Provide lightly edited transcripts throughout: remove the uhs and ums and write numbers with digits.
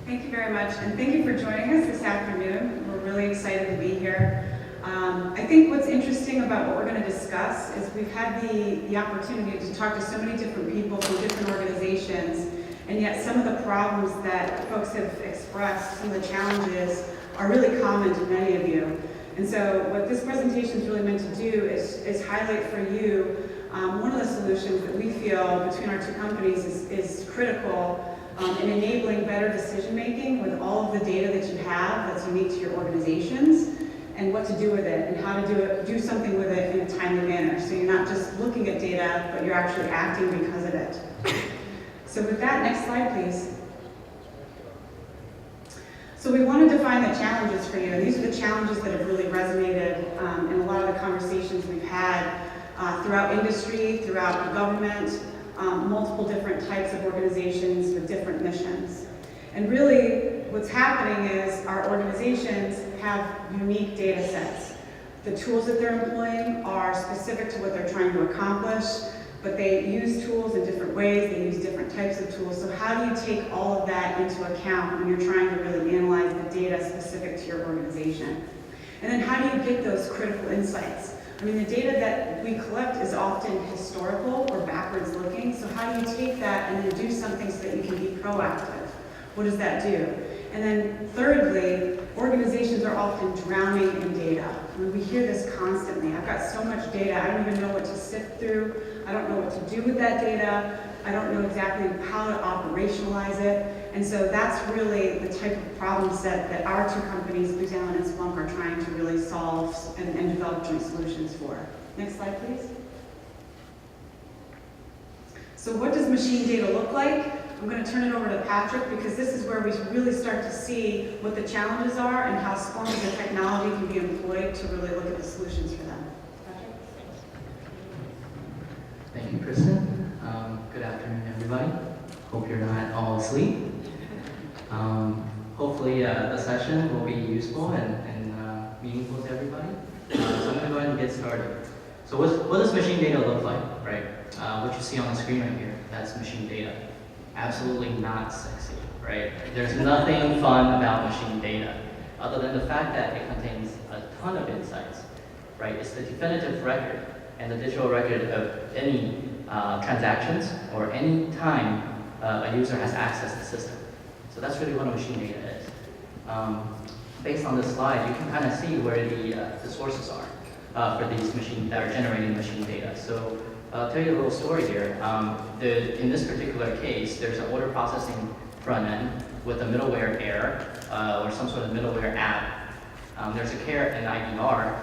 Thank you very much, and thank you for joining us this afternoon. We're really excited to be here. I think what's interesting about what we're going to discuss is we've had the opportunity to talk to so many different people from different organizations, and yet some of the problems that folks have expressed, some of the challenges, are really common to many of you. And so what this presentation is really meant to do is highlight for you one of the solutions that we feel between our two companies is critical in enabling better decision making with all of the data that you have that's unique to your organizations, and what to do with it, and how to do something with it in a timely manner. So you're not just looking at data, but you're actually acting because of it. So with that, next slide, please. So we want to define the challenges for you, and these are the challenges that have really resonated in a lot of the conversations we've had throughout industry, throughout government, multiple different types of organizations with different missions. And really, what's happening is our organizations have unique data sets. The tools that they're employing are specific to what they're trying to accomplish, but they use tools in different ways, they use different types of tools. So how do you take all of that into account when you're trying to really analyze the data specific to your organization? And then how do you get those critical insights? I mean, the data that we collect is often historical or backwards looking, so how do you take that and then do something so that you can be proactive? What does that do? And then thirdly, organizations are often drowning in data. I mean, we hear this constantly. I've got so much data, I don't even know what to sift through. I don't know what to do with that data. I don't know exactly how to operationalize it. And so that's really the type of problem set that our two companies, Drilldown and Splunk, are trying to really solve and develop joint solutions for. Next slide, please. So what does machine data look like? I'm going to turn it over to Patrick because this is where we really start to see what the challenges are and how Splunk as a technology can be employed to really look at the solutions for them. Patrick? Thank you, Kristin. Good afternoon, everybody. Hope you're not all asleep. Hopefully the session will be useful and meaningful to everybody. So I'm going to go ahead and get started. So what does machine data look like, right? What you see on the screen right here, that's machine data. Absolutely not sexy, right? There's nothing fun about machine data, other than the fact that it contains a ton of insights, right? It's the definitive record and the digital record of any transactions or any time a user has accessed the system. So that's really what a machine data is. Based on this slide, you can kind of see where the sources are for these machines that are generating machine data. So I'll tell you a little story here. In this particular case, there's an order processing front end with a middleware error or some sort of middleware app. There's a care and IVR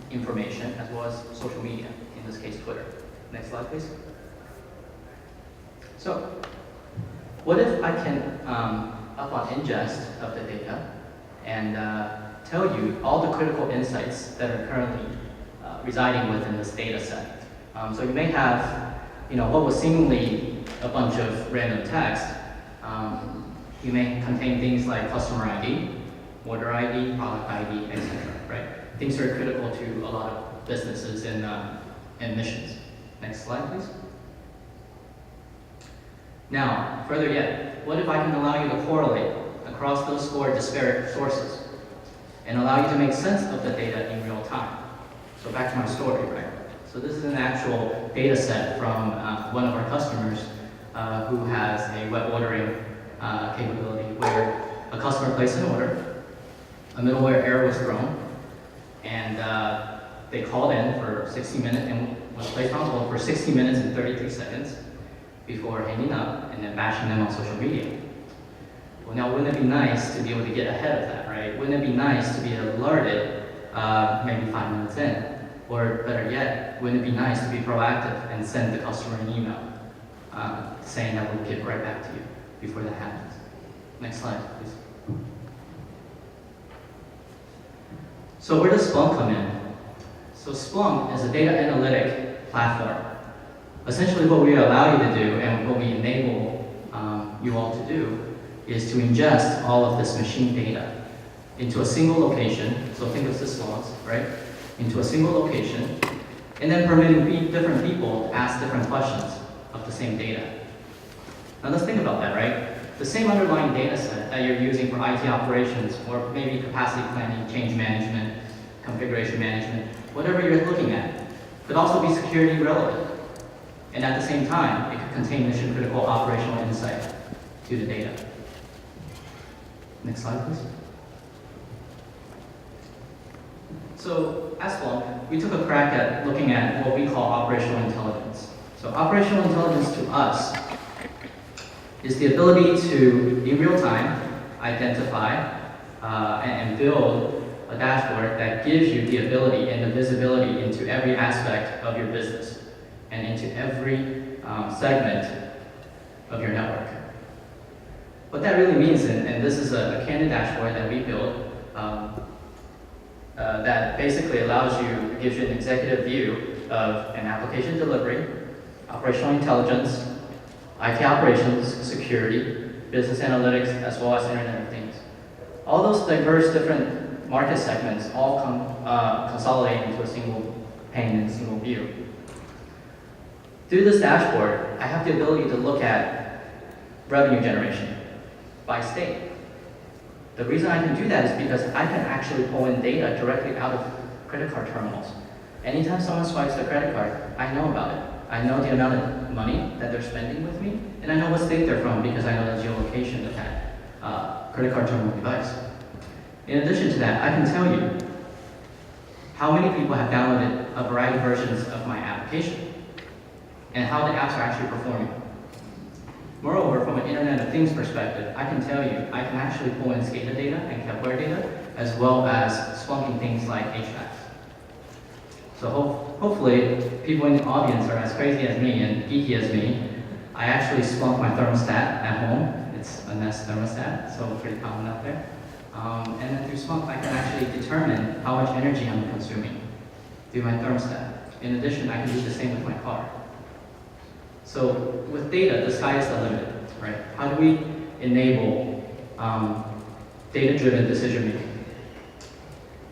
information as well as social media, in this case Twitter. Next slide, please. So, what if I can upon ingest of the data and tell you all the critical insights that are currently residing within this data set? So you may have, what was seemingly a bunch of random text. You may contain things like customer ID, order ID, product ID, etc. Right? Things that are critical to a lot of businesses and missions. Next slide, please. Now, further yet, what if I can allow you to correlate across those four disparate sources and allow you to make sense of the data in real time? So back to my story, right? So this is an actual data set from one of our customers who has a web ordering capability where a customer placed an order, a middleware error was thrown, and they called in for 60 minutes and was placed on hold for 60 minutes and 33 seconds before hanging up and then bashing them on social media. Well, now wouldn't it be nice to be able to get ahead of that, right? Wouldn't it be nice to be alerted maybe 5 minutes in? Or better yet, wouldn't it be nice to be proactive and send the customer an email saying that we'll get right back to you before that happens? Next slide, please. So where does Splunk come in? So Splunk is a data analytic platform. Essentially what we allow you to do and what we enable you all to do is to ingest all of this machine data into a single location. So think of sysllogs, right? Into a single location, and then permitting different people to ask different questions of the same data. Now let's think about that, right? the same underlying data set that you're using for IT operations or maybe capacity planning, change management, configuration management, whatever you're looking at, could also be security relevant. And at the same time, it could contain mission critical operational insight to the data. Next slide, please. So at Splunk, we took a crack at looking at what we call operational intelligence. So operational intelligence to us is the ability to, in real time, identify and build a dashboard that gives you the ability and the visibility into every aspect of your business and into every segment of your network. What that really means, and this is a candid dashboard that we built that basically allows you, gives you an executive view of an application delivery, operational intelligence, IT operations, security, business analytics, as well as Internet of Things. All those diverse different market segments all consolidate into a single pane and a single view. Through this dashboard, I have the ability to look at revenue generation by state. The reason I can do that is because I can actually pull in data directly out of credit card terminals. Anytime someone swipes their credit card, I know about it. I know the amount of money that they're spending with me, and I know what state they're from because I know the geolocation of that credit card terminal device. In addition to that, I can tell you how many people have downloaded a variety of versions of my application and how the apps are actually performing. Moreover, from an Internet of Things perspective, I can tell you I can actually pull in SCADA data and Kepware data, as well as Splunking things like HVAC. So hopefully, people in the audience are as crazy as me and geeky as me. I actually Splunk my thermostat at home. It's a Nest thermostat, so pretty common out there. And then through Splunk, I can actually determine how much energy I'm consuming through my thermostat. In addition, I can do the same with my car. So with data, the sky is the limit, right? How do we enable data-driven decision making?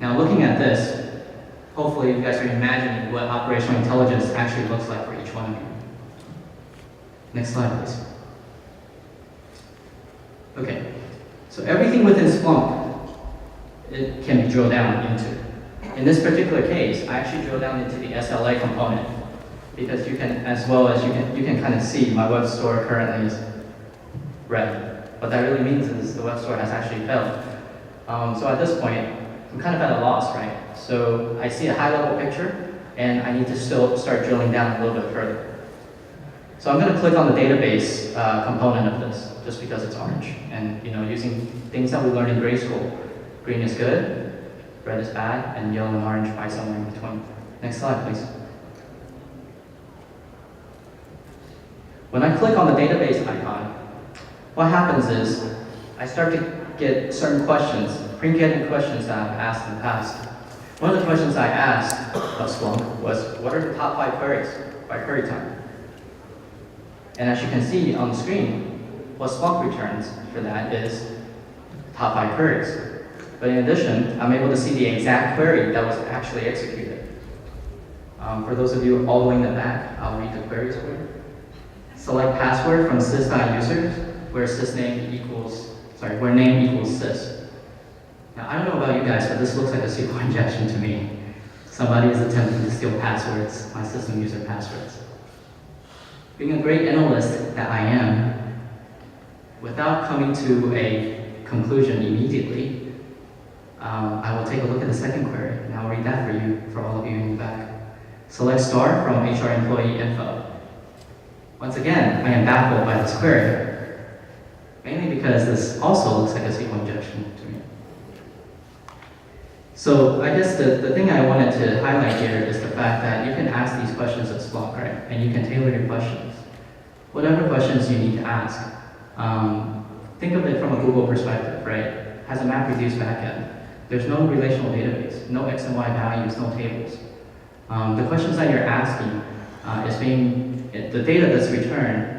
Now looking at this, hopefully you guys are imagining what operational intelligence actually looks like for each one of you. Next slide, please. Okay, so everything within Splunk, it can be drilled down into. In this particular case, I actually drill down into the SLA component, because you can, as well as you can kind of see my web store currently is red. What that really means is the web store has actually failed. So at this point, I'm kind of at a loss, right? So I see a high-level picture, and I need to still start drilling down a little bit further. So I'm going to click on the database component of this, just because it's orange, and using things that we learned in grade school. Green is good, red is bad, and yellow and orange by somewhere in between. Next slide, please. When I click on the database icon, what happens is I start to get certain questions, pre-getting questions that I've asked in the past. One of the questions I asked of Splunk was, what are the top 5 queries by query time? And as you can see on the screen, what Splunk returns for that is top 5 queries. But in addition, I'm able to see the exact query that was actually executed. For those of you all the way in the back, I'll read the queries for you. Select password from sys.users where where name equals sys. Now I don't know about you guys, but this looks like a SQL injection to me. Somebody is attempting to steal passwords, my system user passwords. Being a great analyst that I am, without coming to a conclusion immediately, I will take a look at the second query, and I'll read that for you, for all of you in the back. Select star from HR employee info. Once again, I am baffled by this query, mainly because this also looks like a SQL injection to me. So I guess the thing I wanted to highlight here is the fact that you can ask these questions of Splunk, right? And you can tailor your questions. Whatever questions you need to ask. Think of it from a Google perspective, right? Has a MapReduce backend. There's no relational database, no X and Y values, no tables. The questions that you're asking the data that's returned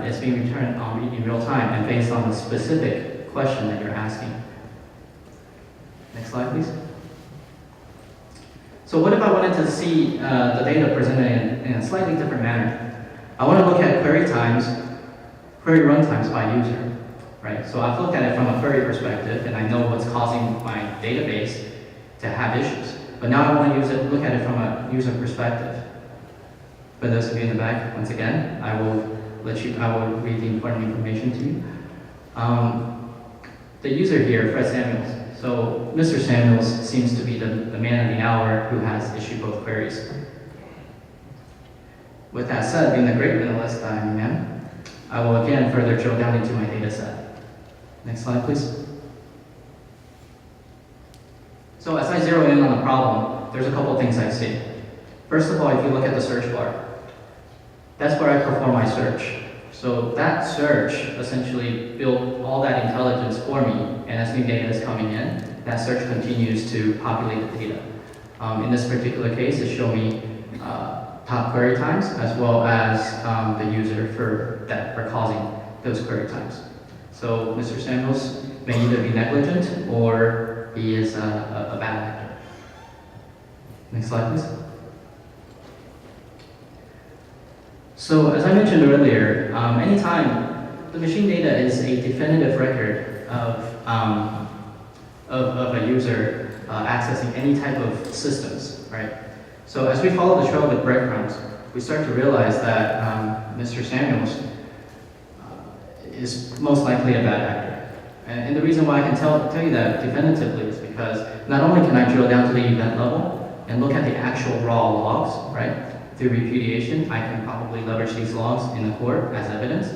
is being returned in real time and based on the specific question that you're asking. Next slide, please. So what if I wanted to see the data presented in a slightly different manner? I want to look at query times, query run times by user. right? So I've looked at it from a query perspective, and I know what's causing my database to have issues. But now I want to look at it from a user perspective. For those of you in the back, once again, I will read the important information to you. The user here, Fred Samuels. So Mr. Samuels seems to be the man of the hour who has issued both queries. With that said, being the great analyst I am, I will again further drill down into my data set. Next slide, please. So as I zero in on the problem, there's a couple of things I see. First of all, if you look at the search bar, that's where I perform my search. So that search essentially built all that intelligence for me, and as new data is coming in, that search continues to populate the data. In this particular case, it showed me top query times as well as the user for causing those query times. So Mr. Samuels may either be negligent or he is a bad actor. Next slide, please. So as I mentioned earlier, anytime the machine data is a definitive record of a user accessing any type of systems, right? So as we follow the trail with breadcrumbs, we start to realize that Mr. Samuels is most likely a bad actor. And the reason why I can tell you that definitively is because not only can I drill down to the event level and look at the actual raw logs, right? Through repudiation, I can probably leverage these logs in the court as evidence,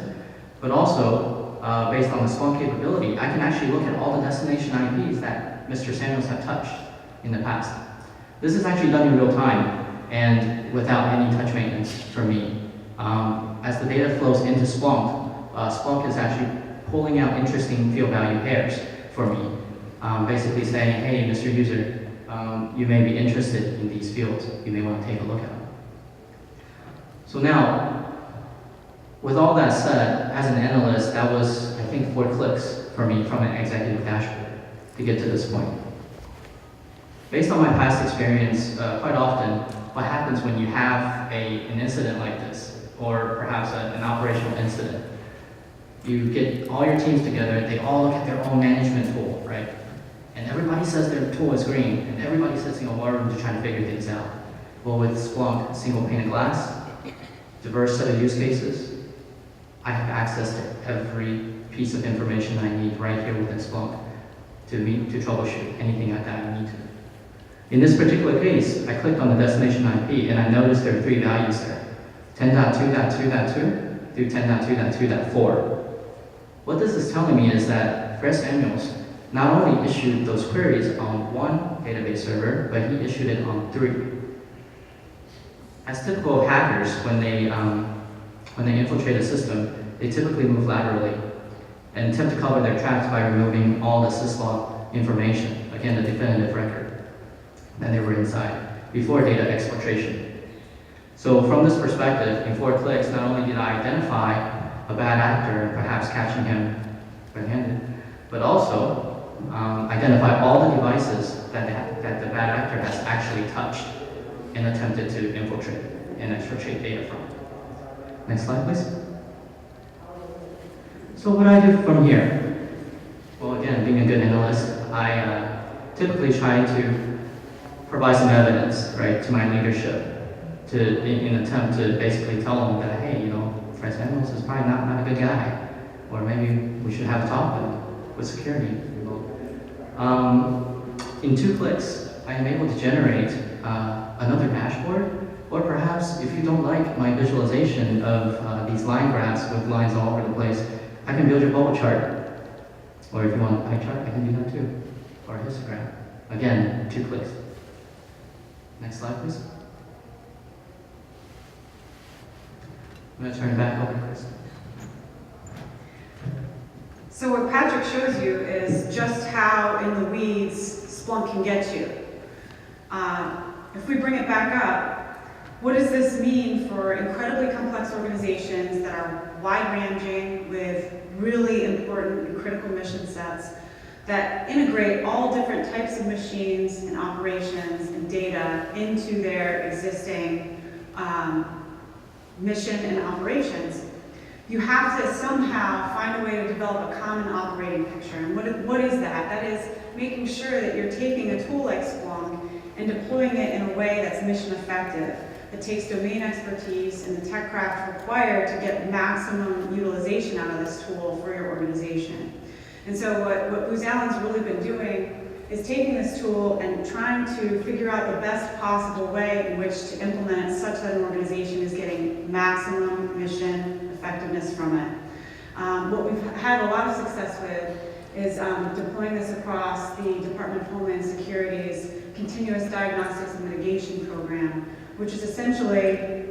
but also, based on the Splunk capability, I can actually look at all the destination IPs that Mr. Samuels had touched in the past. This is actually done in real time and without any touch maintenance for me. As the data flows into Splunk, Splunk is actually pulling out interesting field value pairs for me, basically saying, hey, Mr. User, you may be interested in these fields. You may want to take a look at them. So now, with all that said, as an analyst, that was, I think, 4 clicks for me from an executive dashboard to get to this point. Based on my past experience, quite often, what happens when you have an incident like this, or perhaps an operational incident, you get all your teams together, they all look at their own management tool, right? And everybody says their tool is green, and everybody sits in a war room to try to figure things out. Well, with Splunk, single pane of glass, diverse set of use cases, I have access to every piece of information I need right here within Splunk to troubleshoot anything that I need to. In this particular case, I clicked on the destination IP and I noticed there are 3 values there, 10.2.2.2 through 10.2.2.4. What this is telling me is that Fred Samuels not only issued those queries on 1 database server, but he issued it on 3. As typical of hackers, when they infiltrate a system, they typically move laterally and attempt to cover their tracks by removing all the syslog information, again, the definitive record that they were inside, before data exfiltration. So from this perspective, in 4 clicks, not only did I identify a bad actor and perhaps catching him red-handed, but also identify all the devices that the bad actor has actually touched and attempted to infiltrate and exfiltrate data from. Next slide, please. So what do I do from here? Well, again, being a good analyst, I typically try to provide some evidence, right, to my leadership in an attempt to basically tell them that, hey, Fred Samuels is probably not a good guy, or maybe we should have a talk with security. In 2 clicks, I am able to generate another dashboard, or perhaps if you don't like my visualization of these line graphs with lines all over the place, I can build your bubble chart. Or if you want a pie chart, I can do that too. Or a histogram. Again, 2 clicks. Next slide, please. I'm going to turn it back over to Chris. So what Patrick shows you is just how in the weeds Splunk can get you. If we bring it back up, what does this mean for incredibly complex organizations that are wide-ranging with really important and critical mission sets that integrate all different types of machines and operations and data into their existing mission and operations? You have to somehow find a way to develop a common operating picture. And what is that? That is making sure that you're taking a tool like Splunk and deploying it in a way that's mission effective, that takes domain expertise and the tech craft required to get maximum utilization out of this tool for your organization. And so what Booz Allen's really been doing is taking this tool and trying to figure out the best possible way in which to implement it such that an organization is getting maximum mission effectiveness from it. What we've had a lot of success with is deploying this across the Department of Homeland Security's Continuous Diagnostics and Mitigation Program, which is essentially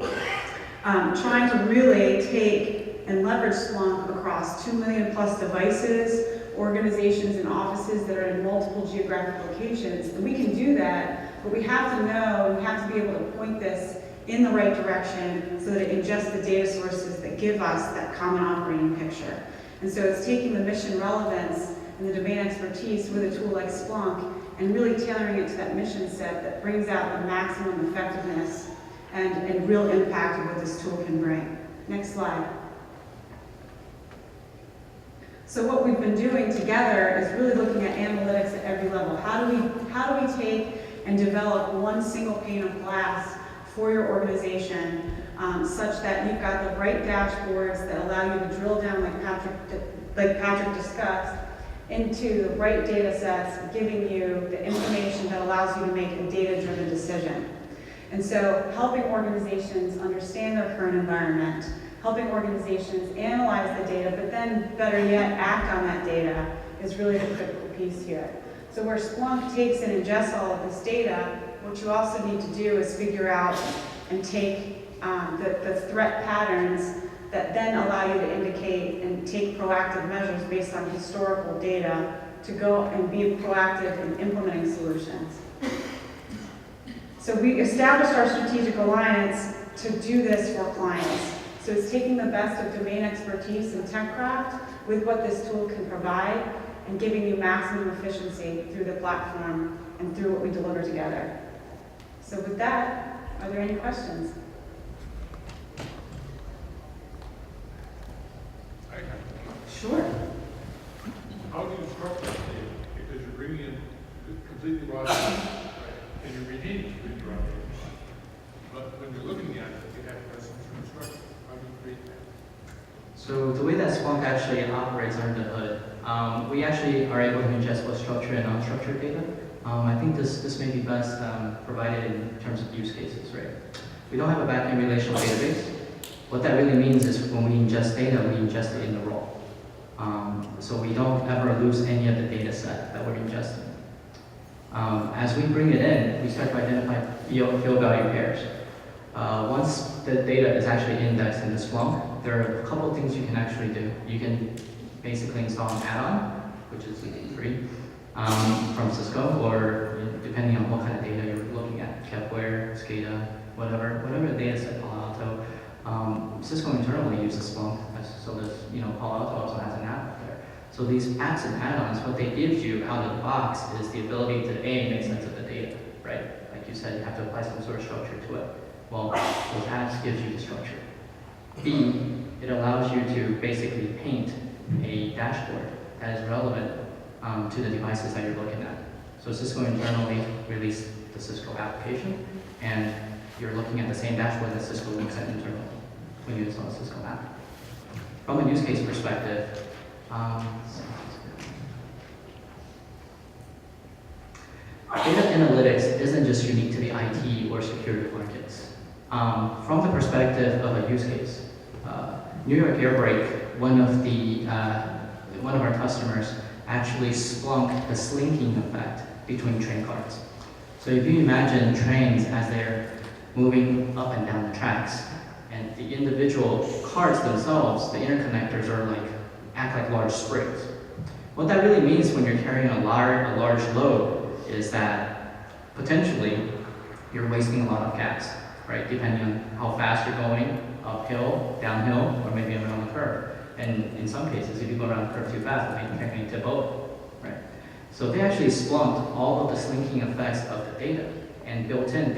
trying to really take and leverage Splunk across 2 million plus devices, organizations and offices that are in multiple geographic locations. And we can do that, but we have to know, we have to be able to point this in the right direction so that it ingests the data sources that give us that common operating picture. And so it's taking the mission relevance and the domain expertise with a tool like Splunk and really tailoring it to that mission set that brings out the maximum effectiveness and real impact of what this tool can bring. Next slide. So what we've been doing together is really looking at analytics at every level. How do we take and develop one single pane of glass for your organization such that you've got the right dashboards that allow you to drill down, like Patrick discussed, into the right data sets, giving you the information that allows you to make a data-driven decision. And so helping organizations understand their current environment, helping organizations analyze the data, but then better yet, act on that data is really the critical piece here. So where Splunk takes and ingests all of this data, what you also need to do is figure out and take the threat patterns that then allow you to indicate and take proactive measures based on historical data to go and be proactive in implementing solutions. So we established our strategic alliance to do this for clients. So it's taking the best of domain expertise and tech craft with what this tool can provide and giving you maximum efficiency through the platform and through what we deliver together. So with that, are there any questions? I have. Sure. How do you structure the data? Because you're bringing in completely raw data, right? And you're retaining completely raw data. But when you're looking at it, you have to have some sort of structure. How do you create that? So the way that Splunk actually operates under the hood, we actually are able to ingest both structured and unstructured data. I think this may be best provided in terms of use cases, right? We don't have a backend relational database. What that really means is when we ingest data, we ingest it in the raw. So we don't ever lose any of the data set that we're ingesting. As we bring it in, we start to identify field value pairs. Once the data is actually indexed in the Splunk, there are a couple of things you can actually do. You can basically install an add-on, which is free, from Cisco, or depending on what kind of data you're looking at, Kepware, SCADA, whatever data set, Palo Alto. Cisco internally uses Splunk, so there's, Palo Alto also has an app out there. So these apps and add-ons, what they give you out of the box is the ability to A, make sense of the data, right? Like you said, you have to apply some sort of structure to it. Well, those apps gives you the structure. B, it allows you to basically paint a dashboard that is relevant to the devices that you're looking at. So Cisco internally released the Cisco application, and you're looking at the same dashboard that Cisco looks at internally when you install a Cisco app. From a use case perspective, data analytics isn't just unique to the IT or security markets. From the perspective of a use case, New York Airbrake, one of our customers, actually splunked the slinking effect between train cars. So if you imagine trains as they're moving up and down the tracks, and the individual cars themselves, the interconnectors act like large springs. What that really means when you're carrying a large load is that potentially you're wasting a lot of gas, right? Depending on how fast you're going, uphill, downhill, or maybe around the curve. And in some cases, if you go around the curve too fast, maybe you can tip over, right? So they actually splunked all of the slinking effects of the data and built in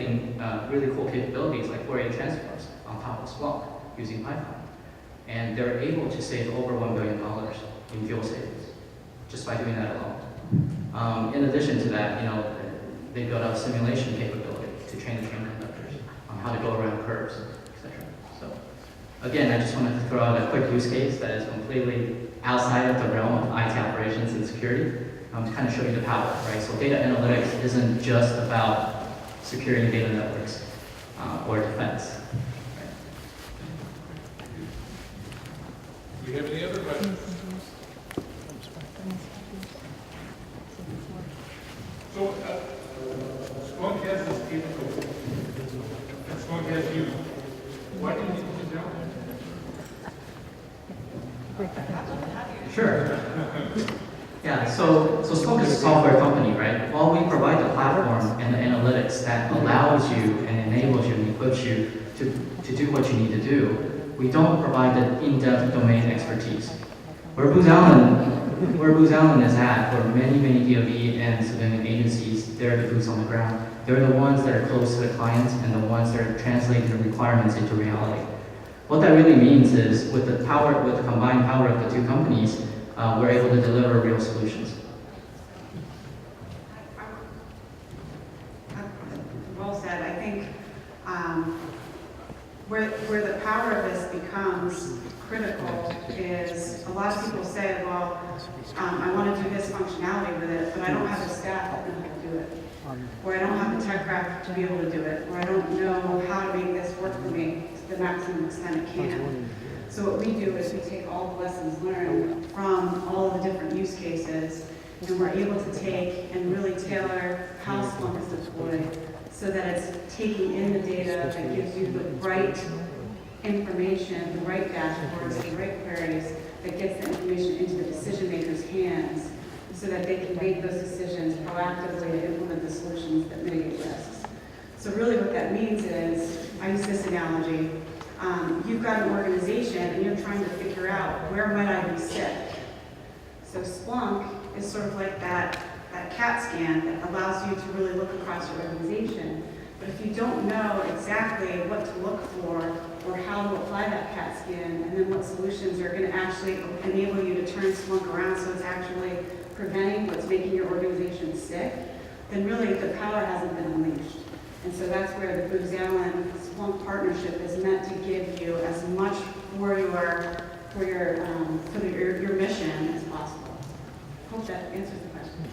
really cool capabilities like Fourier transforms on top of Splunk using Python. And they're able to save over $1 billion in fuel savings just by doing that alone. In addition to that, they built out simulation capability to train the train conductors on how to go around curves, etc. So again, I just wanted to throw out a quick use case that is completely outside of the realm of IT operations and security to kind of show you the power, right? So data analytics isn't just about securing data networks or defense. Do we have any other questions? So, Splunk has this capability, and Splunk has you. Why do you need to sit down? Sure. Yeah, so Splunk is a software company, right? While we provide the platform and the analytics that allows you and enables you and equips you to do what you need to do, we don't provide the in-depth domain expertise. Where Booz Allen is at for many DoD and civilian agencies, they're the boots on the ground. They're the ones that are close to the clients and the ones that are translating the requirements into reality. What that really means is with the combined power of the two companies, we're able to deliver real solutions. Well said. I think where the power of this becomes critical is a lot of people say, well, I want to do this functionality with it, but I don't have the staff that know how to do it. Or I don't have the tech craft to be able to do it. Or I don't know how to make this work for me to the maximum extent it can. So what we do is we take all the lessons learned from all the different use cases, and we're able to take and really tailor how Splunk is deployed so that it's taking in the data that gives you the right information, the right dashboards, the right queries that gets the information into the decision maker's hands so that they can make those decisions proactively and implement the solutions that mitigate risks. So really what that means is, I use this analogy, you've got an organization and you're trying to figure out where might I be sick. So Splunk is sort of like that CAT scan that allows you to really look across your organization. But if you don't know exactly what to look for or how to apply that CAT scan and then what solutions are going to actually enable you to turn Splunk around so it's actually preventing what's making your organization sick, then really the power hasn't been unleashed. And so that's where the Booz Allen Splunk partnership is meant to give you as much for your mission as possible. Hope that answers the question.